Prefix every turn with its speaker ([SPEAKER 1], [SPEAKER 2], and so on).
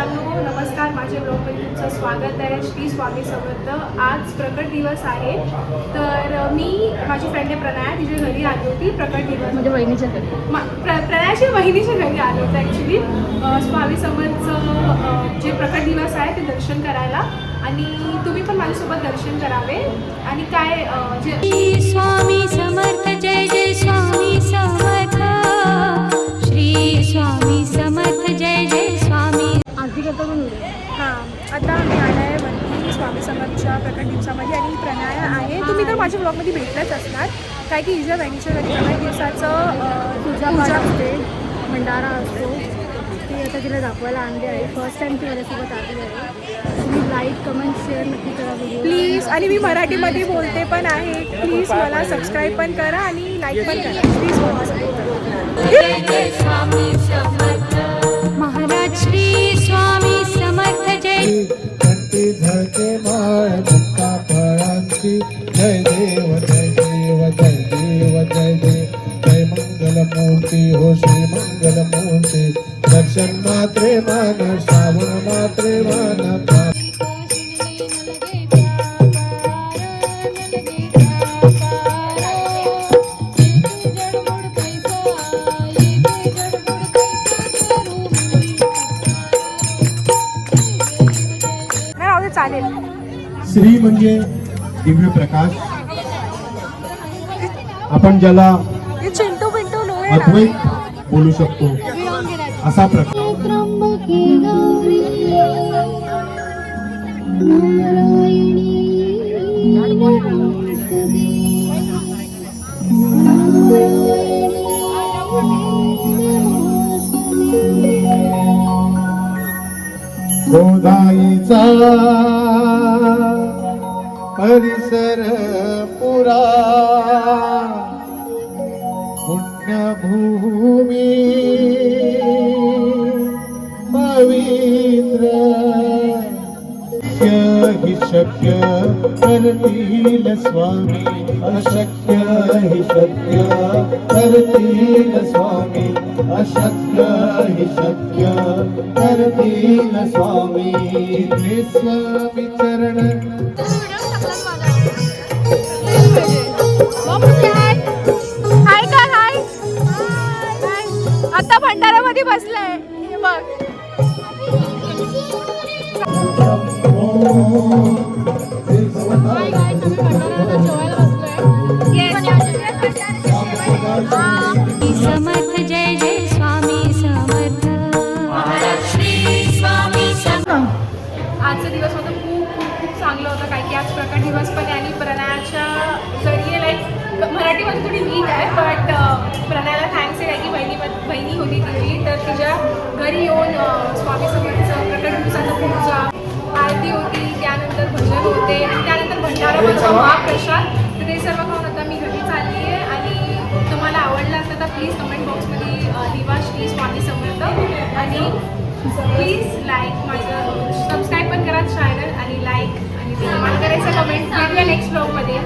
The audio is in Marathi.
[SPEAKER 1] मित्रांनो, नमस्कार. माझ्या ब्लॉगमध्ये तुमचं स्वागत आहे. श्री स्वामी समर्थ. आज प्रकट दिवस आहे, तर मी माझी फ्रेंड आहे प्रणया, तिच्या घरी आली होती. प्रकट दिवस
[SPEAKER 2] म्हणजे बहिणीच्या घरी,
[SPEAKER 1] प्रणयाच्या बहिणीच्या घरी आलो होतं ॲक्च्युली. स्वामी समर्थचं जे प्रकट दिवस आहे ते दर्शन करायला, आणि तुम्ही पण माझ्यासोबत दर्शन करावे. आणि काय जे
[SPEAKER 3] स्वामी समर्थ, जय जय स्वामी समर्थ, श्री स्वामी समर्थ, जय जय स्वामी.
[SPEAKER 2] आरती करता पण उद्या.
[SPEAKER 1] हां, आता आम्ही आला आहे वरती स्वामी समर्थच्या प्रकट दिवसामध्ये, आणि प्रणया आहे. तुम्ही तर माझ्या ब्लॉगमध्ये भेटलंच असणार, काय की हिच्या बहिणीच्या घरी प्रकट दिवसाचं पूजा असते,
[SPEAKER 2] भंडारा असतो. ती आता तिला दाखवायला आणली आहे. फर्स्ट टाइम ती माझ्यासोबत आली आहे. तुम्ही लाईक, कमेंट, शेअर नक्की करा व्हिडिओ
[SPEAKER 1] प्लीज. आणि मी मराठीमध्ये बोलते पण आहे. प्लीज मला सबस्क्राईब पण करा आणि लाईक पण करा. प्लीज मला
[SPEAKER 3] जय जय स्वामी समर्थ महाराज, श्री स्वामी समर्थ, जय.
[SPEAKER 4] कंठी झळके माळ मुक्ता फळांची, जय देव जय देव जय देव जय देव. जय मंगल मूर्ती हो श्री मंगल मूर्ती, दर्शन मात्रे मान श्रावण मात्रे मान.
[SPEAKER 1] चालेल.
[SPEAKER 4] श्री म्हणजे दिव्य प्रकाश, आपण ज्याला
[SPEAKER 1] चिंटू पिंटू लोळे
[SPEAKER 4] अद्वैत बोलू शकतो असा प्रकाश. गोदाईचा परिसर पुरा पुण्यभूमी पवित्र, ही शक्य करतील स्वामी, अशक्य ही शक्य करतील स्वामी, अशक्य ही शक्य करतील स्वामी. हे स्वामी चरण
[SPEAKER 1] आता भंडारामध्ये बसलाय, हे बघ.
[SPEAKER 3] समर्थ, जय जय स्वामी समर्थ महाराज, श्री स्वामी समर्थ.
[SPEAKER 1] आजचा दिवस होता खूप चांगलं होतं, काय की आज प्रकट दिवस पण आहे, आणि प्रणयाच्या जरिये लाईक मराठीमध्ये थोडी वीक आहे, बट प्रणयाला थँक्स आहे, काय की बहिणी होती तिची, तर तिच्या घरी येऊन स्वामी समर्थचं प्रकट दिवसाचं पूजा आरती होती, त्यानंतर भजन होते, आणि त्यानंतर भंडारा होता, महाप्रसाद. तर ते सर्व खाऊन आता मी घरी चालली आहे. आणि तुम्हाला आवडलं असेल तर प्लीज कमेंट बॉक्समध्ये लिहा श्री स्वामी समर्थ, आणि प्लीज लाईक माझं सबस्क्राईब पण करा चॅनल, आणि लाईक आणि करायचं कमेंट. भेटूया नेक्स्ट ब्लॉगमध्ये.